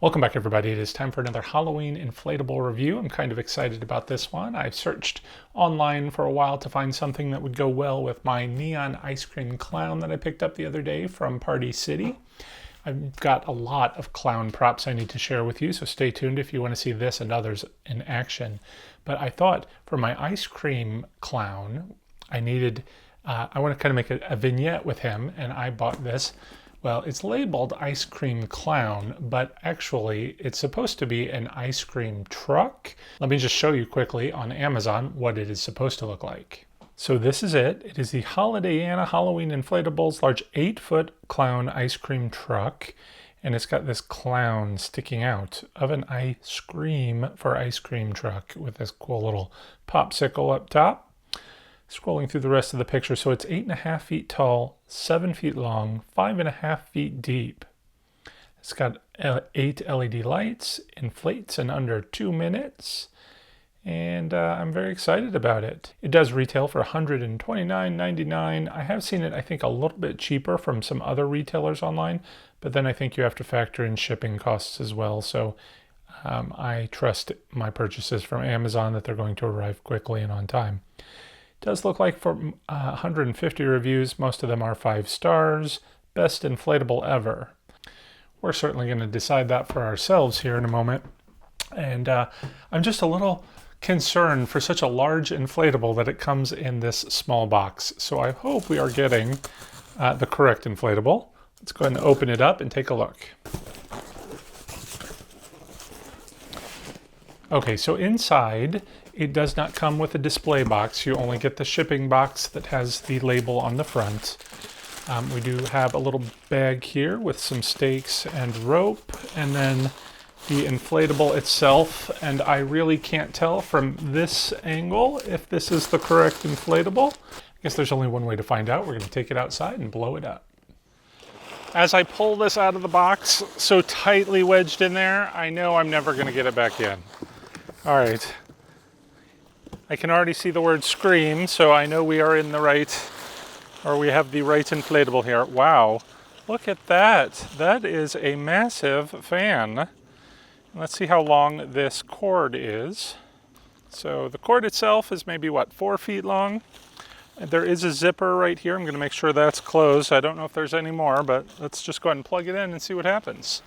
Welcome back, everybody. It is time for another Halloween inflatable review. I'm kind of excited about this one. I've searched online for a while to find something that would go well with my neon ice cream clown that I picked up the other day from Party City. I've got a lot of clown props I need to share with you, so stay tuned if you want to see this and others in action. But I thought for my ice cream clown, I want to kind of make a vignette with him, and I bought this. Well, it's labeled ice cream clown, but actually it's supposed to be an ice cream truck. Let me just show you quickly on Amazon what it is supposed to look like. So this is it. It is the Holidayana Halloween Inflatables large 8-foot clown ice cream truck. And it's got this clown sticking out of an ice cream for ice cream truck with this cool little popsicle up top. Scrolling through the rest of the picture, so it's 8.5 feet tall, 7 feet long, 5.5 feet deep. It's got 8 LED lights, inflates in under 2 minutes, and I'm very excited about it. It does retail for $129.99. I have seen it, I think, a little bit cheaper from some other retailers online, but then I think you have to factor in shipping costs as well, so I trust my purchases from Amazon that they're going to arrive quickly and on time. Does look like for 150 reviews, most of them are 5 stars. Best inflatable ever. We're certainly going to decide that for ourselves here in a moment. And I'm just a little concerned for such a large inflatable that it comes in this small box. So I hope we are getting the correct inflatable. Let's go ahead and open it up and take a look. Okay, so inside, it does not come with a display box. You only get the shipping box that has the label on the front. We do have a little bag here with some stakes and rope, and then the inflatable itself. And I really can't tell from this angle if this is the correct inflatable. I guess there's only one way to find out. We're going to take it outside and blow it up. As I pull this out of the box, so tightly wedged in there, I know I'm never going to get it back in. All right. I can already see the word scream, so I know we are in the right, or we have the right inflatable here. Wow, look at that. That is a massive fan. Let's see how long this cord is. So the cord itself is maybe, 4 feet long? There is a zipper right here. I'm going to make sure that's closed. I don't know if there's any more, but let's just go ahead and plug it in and see what happens.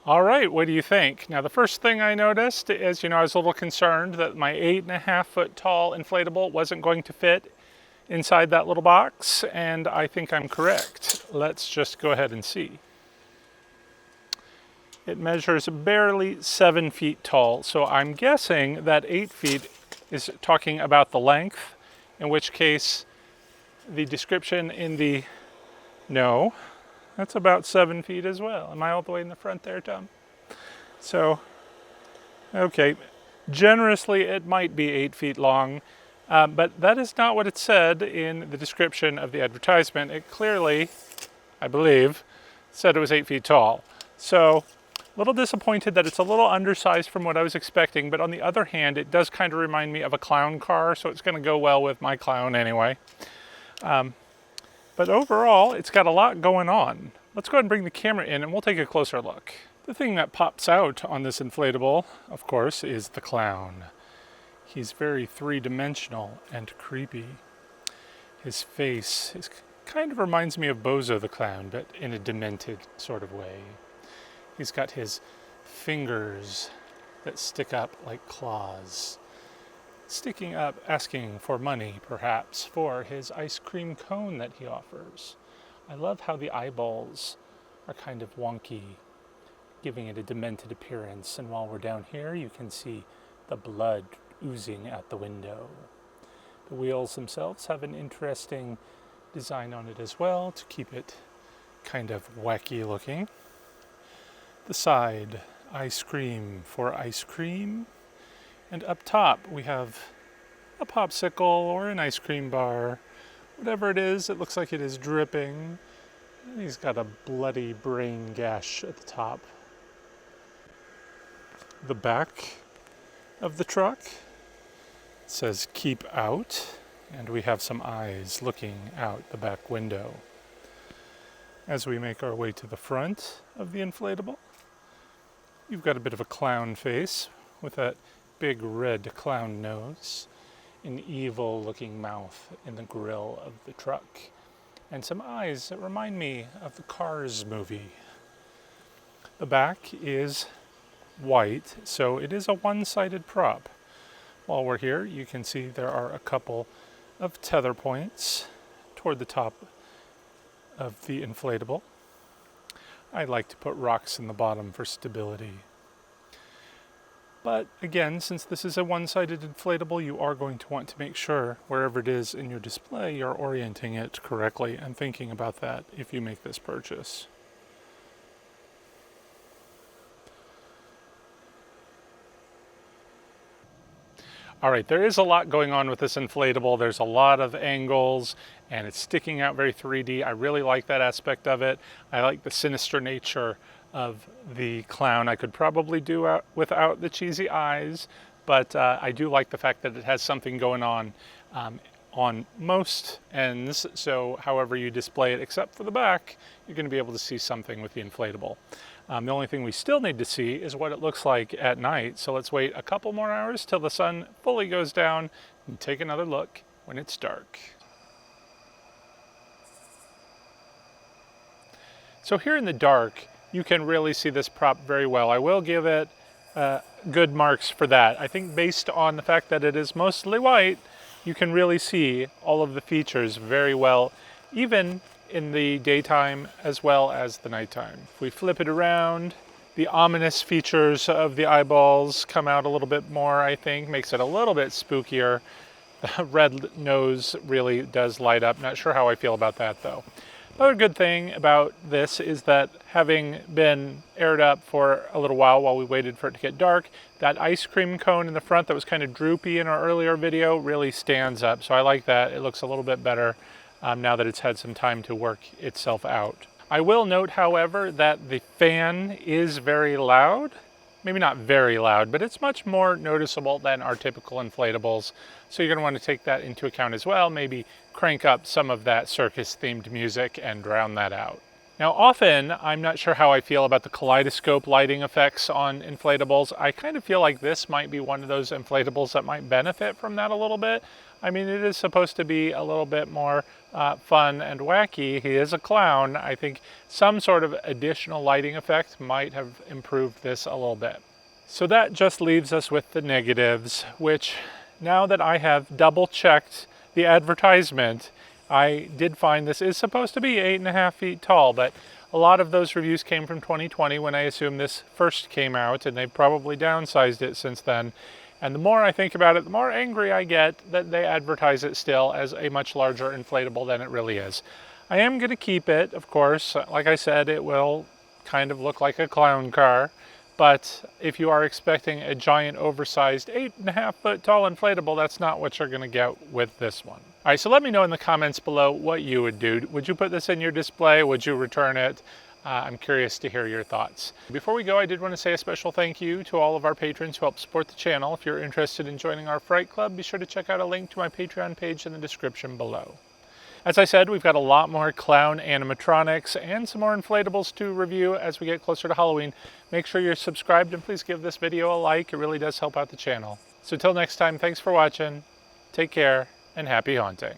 All right, what do you think? Now, the first thing I noticed is, I was a little concerned that my 8.5 foot tall inflatable wasn't going to fit inside that little box, and I think I'm correct. Let's just go ahead and see. It measures barely 7 feet tall, so I'm guessing that 8 feet is talking about the length, in which case the description in the no. That's about 7 feet as well. Am I all the way in the front there, Tom? So, okay, generously it might be 8 feet long, but that is not what it said in the description of the advertisement. It clearly, I believe, said it was 8 feet tall. So, a little disappointed that it's a little undersized from what I was expecting, but on the other hand, it does kind of remind me of a clown car, so it's going to go well with my clown anyway. But overall, it's got a lot going on. Let's go ahead and bring the camera in and we'll take a closer look. The thing that pops out on this inflatable, of course, is the clown. He's very three-dimensional and creepy. His face kind of reminds me of Bozo the Clown, but in a demented sort of way. He's got his fingers that stick up like claws. Sticking up, asking for money, perhaps, for his ice cream cone that he offers. I love how the eyeballs are kind of wonky, giving it a demented appearance. And while we're down here, you can see the blood oozing out the window. The wheels themselves have an interesting design on it as well, to keep it kind of wacky looking. The side, ice cream for ice cream. And up top, we have a popsicle or an ice cream bar. Whatever it is, it looks like it is dripping. He's got a bloody brain gash at the top. The back of the truck. It says keep out, and we have some eyes looking out the back window. As we make our way to the front of the inflatable, you've got a bit of a clown face with that big red clown nose, an evil looking mouth in the grill of the truck, and some eyes that remind me of the Cars movie. The back is white, so it is a one-sided prop. While we're here, you can see there are a couple of tether points toward the top of the inflatable. I like to put rocks in the bottom for stability. But again, since this is a one-sided inflatable, you are going to want to make sure wherever it is in your display, you're orienting it correctly and thinking about that if you make this purchase. All right, there is a lot going on with this inflatable. There's a lot of angles and it's sticking out very 3D. I really like that aspect of it. I like the sinister nature of the clown. I could probably do without the cheesy eyes, but I do like the fact that it has something going on most ends. So however you display it, except for the back, you're going to be able to see something with the inflatable. The only thing we still need to see is what it looks like at night. So let's wait a couple more hours till the sun fully goes down and take another look when it's dark. So here in the dark, you can really see this prop very well. I will give it good marks for that. I think based on the fact that it is mostly white, you can really see all of the features very well, even in the daytime as well as the nighttime. If we flip it around, the ominous features of the eyeballs come out a little bit more, I think, makes it a little bit spookier. The red nose really does light up. Not sure how I feel about that though. Another good thing about this is that having been aired up for a little while we waited for it to get dark, that ice cream cone in the front that was kind of droopy in our earlier video really stands up. So I like that. It looks a little bit better now that it's had some time to work itself out. I will note, however, that the fan is very loud. Maybe not very loud, but it's much more noticeable than our typical inflatables. So you're going to want to take that into account as well. Maybe crank up some of that circus-themed music and drown that out. Now, often, I'm not sure how I feel about the kaleidoscope lighting effects on inflatables. I kind of feel like this might be one of those inflatables that might benefit from that a little bit. I mean, it is supposed to be a little bit more fun and wacky. He is a clown. I think some sort of additional lighting effect might have improved this a little bit. So that just leaves us with the negatives, which now that I have double checked the advertisement, I did find this is supposed to be 8.5 feet tall, but a lot of those reviews came from 2020 when I assume this first came out, and they've probably downsized it since then. And the more I think about it, the more angry I get that they advertise it still as a much larger inflatable than it really is. I am going to keep it, of course. Like I said, it will kind of look like a clown car. But if you are expecting a giant, oversized 8.5 foot tall inflatable, that's not what you're going to get with this one. All right, so let me know in the comments below what you would do. Would you put this in your display? Would you return it? I'm curious to hear your thoughts. Before we go, I did want to say a special thank you to all of our patrons who help support the channel. If you're interested in joining our Fright Club, be sure to check out a link to my Patreon page in the description below. As I said, we've got a lot more clown animatronics and some more inflatables to review as we get closer to Halloween. Make sure you're subscribed and please give this video a like. It really does help out the channel. So till next time, thanks for watching, take care, and happy haunting.